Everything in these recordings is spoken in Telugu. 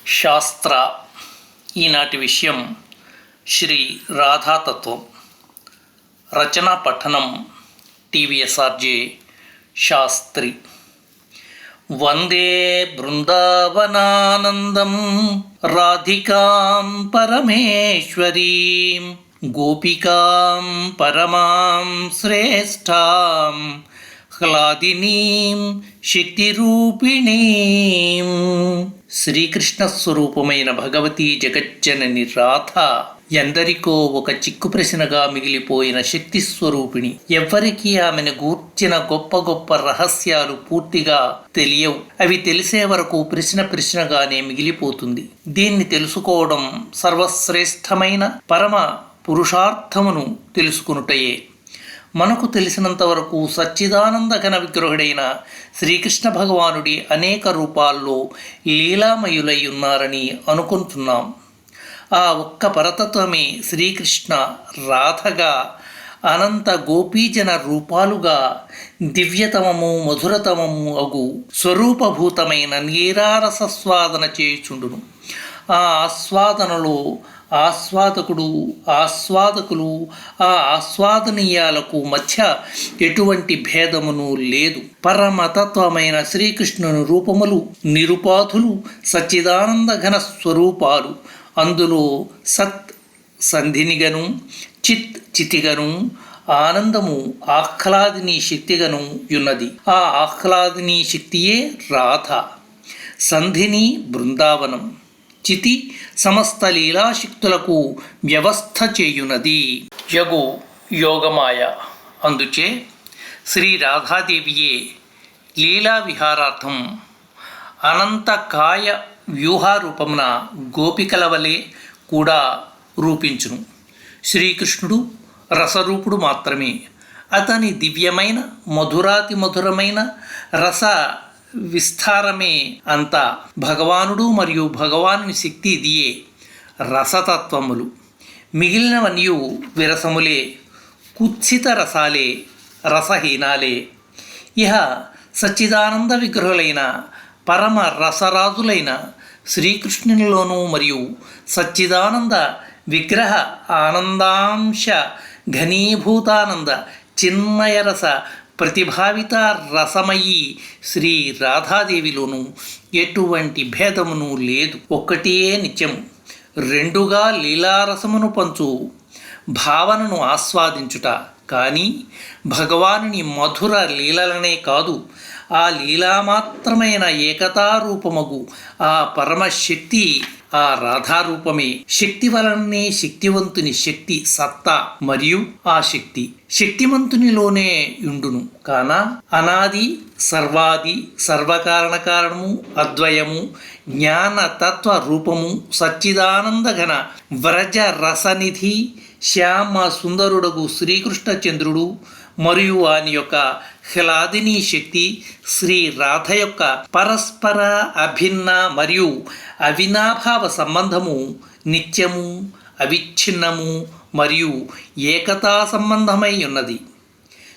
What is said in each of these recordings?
శాస్త్ర ఈనాటి విషయం శ్రీ రాధాతత్వం. రచనా పఠనం టీవీఎస్ఆర్జే శాస్త్రి. వందే బృందావనానందం రాధికాం పరమేశ్వరీం గోపికాం పరమాం శ్రేష్ఠాం హ్లాదినీం శక్తిరూపిణీం. శ్రీకృష్ణ స్వరూపమైన భగవతీ జగజ్జనని రాధ ఎందరికో ఒక చిక్కు ప్రశ్నగా మిగిలిపోయిన శక్తి స్వరూపిణి. ఎవ్వరికీ ఆమెను గూర్చిన గొప్ప గొప్ప రహస్యాలు పూర్తిగా తెలియవు. అవి తెలిసే వరకు ప్రశ్నగానే మిగిలిపోతుంది. దీన్ని తెలుసుకోవడం సర్వశ్రేష్టమైన పరమ పురుషార్థమును తెలుసుకునుటయే. మనకు తెలిసినంత వరకు సచ్చిదానంద ఘన విగ్రహుడైన శ్రీకృష్ణ భగవానుడి అనేక రూపాల్లో లీలామయులై ఉన్నారని అనుకుంటున్నాం. ఆ ఒక్క పరతత్వమే శ్రీకృష్ణ రాధగా, అనంత గోపీజన రూపాలుగా దివ్యతమము మధురతమము అగు స్వరూపభూతమైన నీరారసస్వాదన చేయుచుండును. ఆ ఆస్వాదనలో ఆస్వాదకులు ఆ ఆస్వాదనీయాలకు మధ్య ఎటువంటి భేదమును లేదు. పరమతత్వమైన శ్రీకృష్ణుని రూపములు నిరుపాధులు, సచ్చిదానంద ఘన స్వరూపాలు. అందులో సత్ సంధినిగను, చిత్ చితిగను, ఆనందము ఆహ్లాదిని శక్తిగను ఉన్నది. ఆ ఆహ్లాదిని శక్తియే రాధ. సంధిని బృందావనం, చితి సమస్త లీలాశక్తులకు వ్యవస్థ చేయునది. యగు యోగమాయ. అందుచే శ్రీ రాధాదేవియే లీలా విహారార్థం అనంత కాయ వ్యూహారూపమున గోపికల వలె కూడా రూపించును. శ్రీకృష్ణుడు రసరూపుడు మాత్రమే. అతని దివ్యమైన మధురాతి మధురమైన రస విస్తారమే అంతా. భగవానుడు మరియు భగవానుని శక్తి ఇదియే రసతత్వములు. మిగిలినవన్నీ విరసములే, కుత్సిత రసాలే, రసహీనాలే. ఇహ సచ్చిదానంద విగ్రహులైన పరమ రసరాజులైన శ్రీకృష్ణునిలోనూ మరియు సచ్చిదానంద విగ్రహ ఆనందాంశ ఘనీభూతానంద చిన్మయరస ప్రతిభావిత రసమయీ శ్రీ రాధాదేవిలోనూ ఎటువంటి భేదమును లేదు. ఒక్కటే నిత్యము. రెండుగా లీలారసమును పంచు భావనను ఆస్వాదించుట. కానీ భగవానుని మధుర లీలలనే కాదు, ఆ లీలామాత్రమైన ఏకతారూపమగు ఆ పరమశక్తి ఆ రాధారూపమే. శక్తి వలననే శక్తివంతుని శక్తి సత్తా, మరియు ఆ శక్తి శక్తిమంతునిలోనే ఉండును. కాన అనాది సర్వాది సర్వకారణ కారణము అద్వయము జ్ఞాన తత్వ రూపము సచ్చిదానంద ఘన వ్రజ రసనిధి శ్యామ సుందరుడగు శ్రీకృష్ణచంద్రుడు మరియు వాని యొక్క హ్లాదిని శక్తి శ్రీ రాధ యొక్క పరస్పర అభిన్న మరియు అవినాభావ సంబంధము నిత్యము, అవిచ్ఛిన్నము మరియు ఏకతా సంబంధమై ఉన్నది.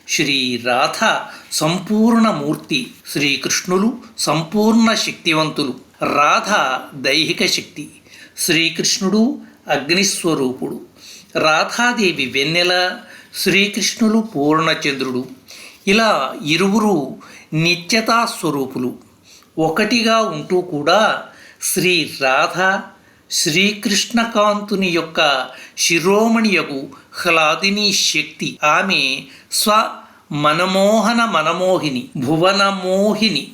శ్రీ రాధ సంపూర్ణ మూర్తి, శ్రీకృష్ణులు సంపూర్ణ శక్తివంతులు. రాధ దైహిక శక్తి, శ్రీకృష్ణుడు అగ్నిస్వరూపుడు. రాధాదేవి వెన్నెల, శ్రీకృష్ణులు పూర్ణచంద్రుడు. ఇలా ఇరువురు నిత్యతా స్వరూపులు. ఒకటిగా ఉంటూ కూడా శ్రీ రాధ శ్రీకృష్ణకాంతుని యొక్క శిరోమణియగు హ్లాదిని శక్తి. ఆమె స్వ మనమోహన మనమోహిని, భువనమోహిని,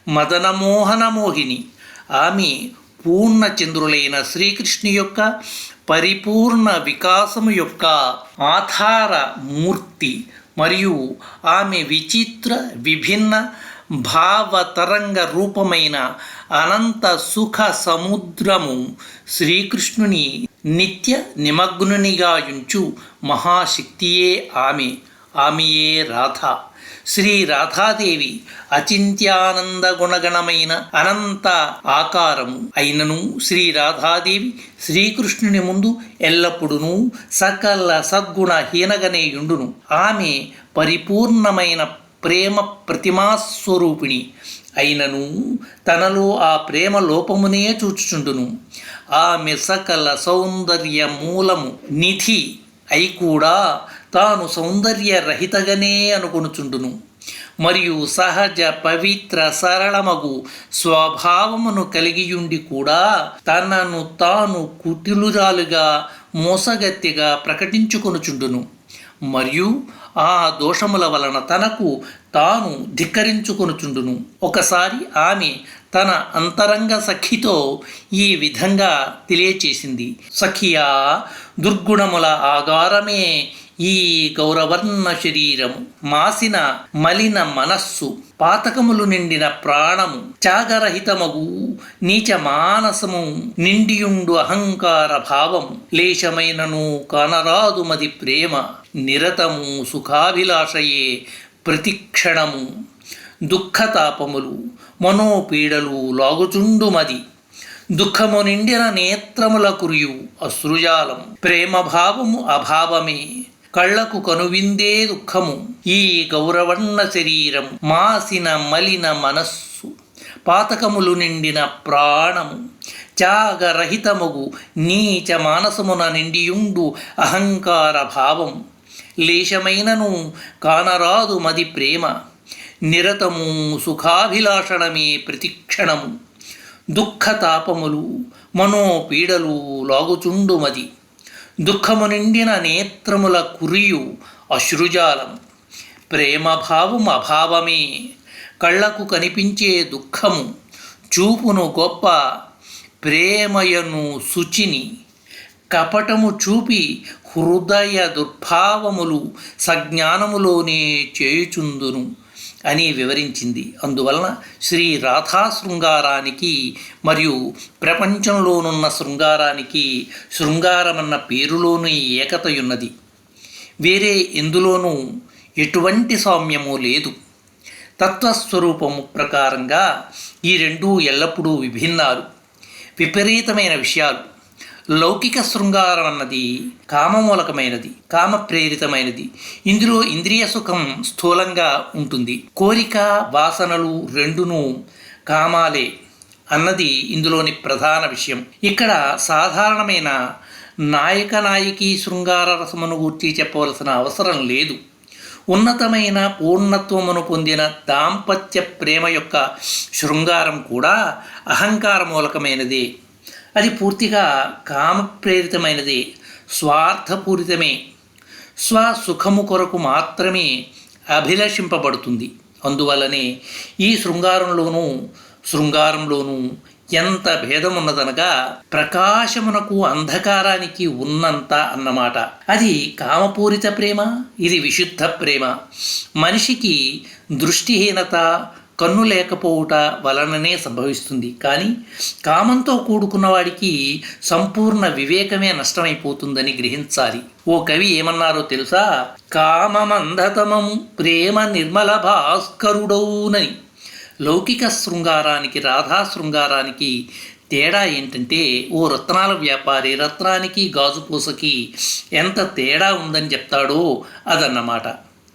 మదనమోహన మోహిని. ఆమె పూర్ణచంద్రులైన శ్రీకృష్ణు యొక్క పరిపూర్ణ వికాసము యొక్క ఆధార మూర్తి. మరియు ఆమె విచిత్ర విభిన్న భావతరంగ రూపమైన అనంత సుఖ సముద్రము. శ్రీకృష్ణుని నిత్య నిమగ్నునిగా యుంచు మహాశక్తియే ఆమెయే రాధ. శ్రీ రాధాదేవి అచింత్యానంద గుణగణమైన అనంత ఆకారము అయినను శ్రీ రాధాదేవి శ్రీకృష్ణుని ముందు ఎల్లప్పుడూ సకల సద్గుణ హీనగనేయుండును. ఆమె పరిపూర్ణమైన ప్రేమ ప్రతిమాస్వరూపిణి అయినను తనలో ఆ ప్రేమ లోపమునే చూచుచుండును. ఆమె సకల సౌందర్య మూలము నిధి అయి కూడా తాను సౌందర్య రహితగానే అనుకొనుచుండును. మరియు సహజ పవిత్ర సరళమగు స్వభావమును కలిగియుండి కూడా తనను తాను కుటిలురాలుగా మోసగత్తిగా ప్రకటించుకొనుచుండును. మరియు ఆ దోషముల వలన తనకు తాను ధిక్కరించుకొనుచుండును. ఒకసారి ఆమె తన అంతరంగ సఖితో ఈ విధంగా తెలియచేసింది: సఖియా, దుర్గుణముల ఆగారమే ఈ గౌరవర్ణ శరీరము, మాసిన మలిన మనస్సు, పాతకములు నిండిన ప్రాణము, త్యాగరహితమగు నీచ మానసము, నిండియుండు అహంకార భావము, లేశమైనను కానరాదు మది ప్రేమ, నిరతము సుఖాభిలాషయే ప్రతిక్షణము, దుఃఖతాపములు మనోపీడలు లాగుచుండు మది, దుఃఖము నిండిన నేత్రముల కురియు అశ్రుజాలం, ప్రేమభావము అభావమే, కళ్లకు కనువిందే దుఃఖము, ఈ గౌరవన్న శరీరము, మాసిన మలిన మనస్సు, పాతకములు నిండిన ప్రాణము, త్యాగరహితముగు నీచ మానసమున నిండియుండు అహంకార భావము, లేశమైనను కానరాదు మది ప్రేమ, నిరతము సుఖాభిలాషణమే ప్రతిక్షణము, దుఃఖతాపములు మనోపీడలు లాగుచుండు మది, దుఃఖము నిండిన నేత్రముల కురియు అశ్రుజాలం, ప్రేమభావం అభావమే, కళ్లకు కనిపించే దుఃఖము, చూపును గొప్ప ప్రేమయను శుచిని, కపటము చూపి హృదయ దుర్భావములు సజ్ఞానములోనే చేయుచుందును అని వివరించింది. అందువలన శ్రీ రాధా శృంగారానికి మరియు ప్రపంచంలోనున్న శృంగారానికి శృంగారమన్న పేరులోని ఏకతయున్నది. వేరే ఎందులోనూ ఎటువంటి సామ్యము లేదు. తత్వస్వరూపము ప్రకారంగా ఈ రెండూ ఎల్లప్పుడూ విభిన్నాలు, విపరీతమైన విషయాలు. లౌకిక శృంగారం అన్నది కామమూలకమైనది, కామప్రేరితమైనది. ఇందులో ఇంద్రియ సుఖం స్థూలంగా ఉంటుంది. కోరిక, వాసనలు రెండును కామాలే అన్నది ఇందులోని ప్రధాన విషయం. ఇక్కడ సాధారణమైన నాయక నాయకీ శృంగార రసమును గూర్చి చెప్పవలసిన అవసరం లేదు. ఉన్నతమైన పూర్ణత్వమును పొందిన దాంపత్య ప్రేమ యొక్క శృంగారం కూడా అహంకార మూలకమైనదే. అది పూర్తిగా కామప్రేరితమైనదే, స్వార్థపూరితమే, స్వసుఖము కొరకు మాత్రమే అభిలషింపబడుతుంది. అందువల్లనే ఈ శృంగారంలోనూ ఎంత భేదమున్నదనగా ప్రకాశమునకు అంధకారానికి ఉన్నంత అన్నమాట. అది కామపూరిత ప్రేమ, ఇది విశుద్ధ ప్రేమ. మనిషికి దృష్టిహీనత, కన్ను లేకపోవుట వలననే సంభవిస్తుంది. కానీ కామంతో కూడుకున్నవాడికి సంపూర్ణ వివేకమే నష్టమైపోతుందని గ్రహించాలి. ఓ కవి ఏమన్నారో తెలుసా? కామమంధతమం ప్రేమ నిర్మల భాస్కరుడౌనని. లౌకిక శృంగారానికి రాధా శృంగారానికి తేడా ఏంటంటే, ఓ రత్నాల వ్యాపారి రత్నానికి గాజుపూసకి ఎంత తేడా ఉందని చెప్తాడో అదన్నమాట.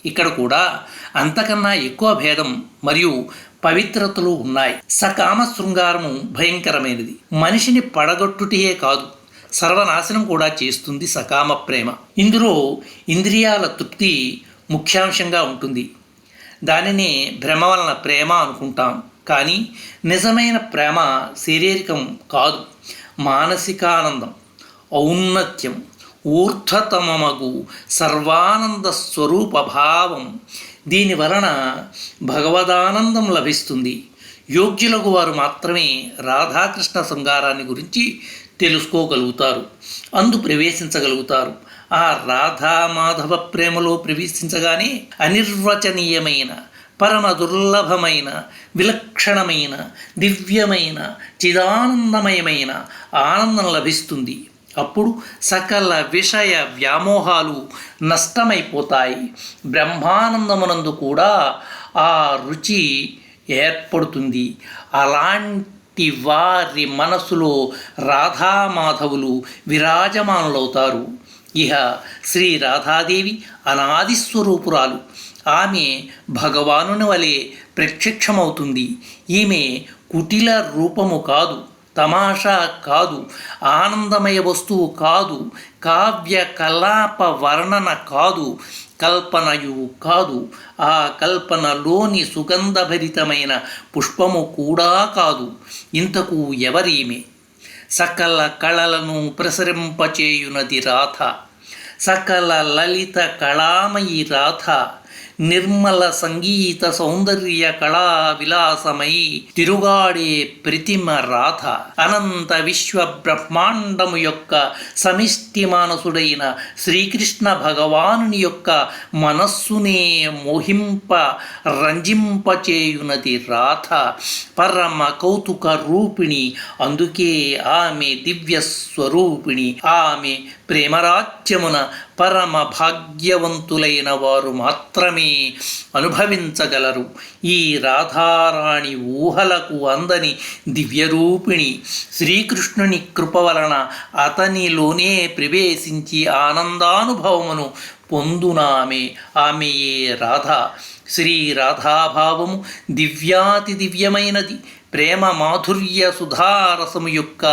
ఇక్కడ కూడా అంతకన్నా ఎక్కువ భేదం మరియు పవిత్రతలు ఉన్నాయి. సకామ శృంగారము భయంకరమైనది. మనిషిని పడగొట్టుటే కాదు, సర్వనాశనం కూడా చేస్తుంది సకామ ప్రేమ. ఇందులో ఇంద్రియాల తృప్తి ముఖ్యాంశంగా ఉంటుంది. దానినే భ్రమ వలన ప్రేమ అనుకుంటాం. కానీ నిజమైన ప్రేమ శారీరకం కాదు, మానసికానందం, ఔన్నత్యం, ఊర్ధ్వతమగు సర్వానంద స్వరూప భావం. దీని వలన భగవదానందం లభిస్తుంది. యోగ్యులకు వారు మాత్రమే రాధాకృష్ణ శృంగారాన్ని గురించి తెలుసుకోగలుగుతారు, అందు ప్రవేశించగలుగుతారు. ఆ రాధామాధవ ప్రేమలో ప్రవేశించగానే అనిర్వచనీయమైన, పరమ దుర్లభమైన, విలక్షణమైన, దివ్యమైన, చిదానందమయమైన ఆనందం లభిస్తుంది. అప్పుడు సకల విషయ వ్యామోహాలు నష్టమైపోతాయి. బ్రహ్మానందమునందు కూడా ఆ రుచి ఏర్పడుతుంది. అలాంటి వారి మనసులో రాధామాధవులు విరాజమానులవుతారు. ఇహ శ్రీ రాధాదేవి అనాది స్వరూపురాలు. ఆమె భగవానుని వలె ప్రత్యక్షమవుతుంది. ఈమె కుటిల రూపము కాదు, తమాషా కాదు, ఆనందమయ వస్తువు కాదు, కావ్య కలాప వర్ణన కాదు, కల్పనయు కాదు, ఆ కల్పనలోని సుగంధభరితమైన పుష్పము కూడా కాదు. ఇంతకు ఎవరీమె? సకల కళలను ప్రసరింపచేయునది రాధ, సకల లలిత కళామయి రాధ, నిర్మల సంగీత సౌందర్య కళా విలాసమై తిరుగాడే ప్రతిమ రాధ. అనంత విశ్వ బ్రహ్మాండము యొక్క సమిష్టి మానసుడైన శ్రీకృష్ణ భగవానుని యొక్క మనస్సునే మోహింప రంజింపచేయునది రాధ, పరమ కౌతుక రూపిణి. అందుకే ఆమె దివ్య స్వరూపిణి. ఆమె ప్రేమరాజ్యమున పరమ భాగ్యవంతులైన వారు మాత్రమే అనుభవించగలరు. ఈ రాధారాణి ఊహలకు అందని దివ్యరూపిణి. శ్రీకృష్ణుని కృప వలన అతనిలోనే ప్రవేశించి ఆనందానుభవమును పొందునామె. ఆమెయే రాధ. శ్రీ రాధాభావము దివ్యాతి దివ్యమైనది. ప్రేమ మాధుర్య సుధారసము యొక్క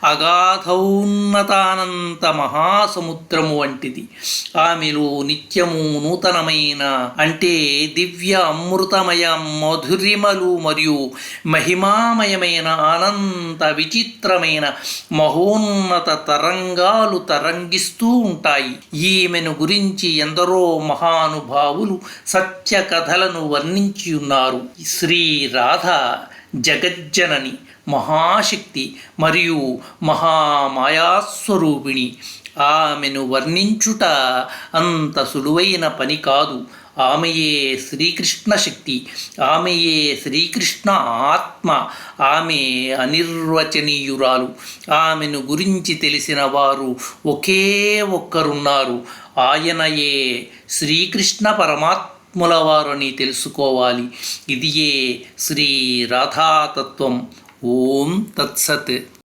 అగాధౌన్నతానంత మహాసముద్రము వంటిది. ఆమెలో నిత్యము నూతనమైన అంటే దివ్య అమృతమయ మధురిమలు మరియు మహిమామయమైన అనంత విచిత్రమైన మహోన్నత తరంగాలు తరంగిస్తూ ఉంటాయి. ఈమెను గురించి ఎందరో మహానుభావులు సత్య కథలను వర్ణించి ఉన్నారు. శ్రీ రాధ జగజ్జనని, మహాశక్తి మరియు మహామాయాస్వరూపిణి. ఆమెను వర్ణించుట అంత సులువైన పని కాదు. ఆమెయే శ్రీకృష్ణ శక్తి, ఆమెయే శ్రీకృష్ణ ఆత్మ, ఆమె అనిర్వచనీయురాలు. ఆమెను గురించి తెలిసిన వారు ఒకే ఒక్కరున్నారు. ఆయనయే శ్రీకృష్ణ పరమాత్మ వారని తెలుసుకోవాలి. ఇదియే శ్రీ రాధాతత్వం. ఓం తత్సత్.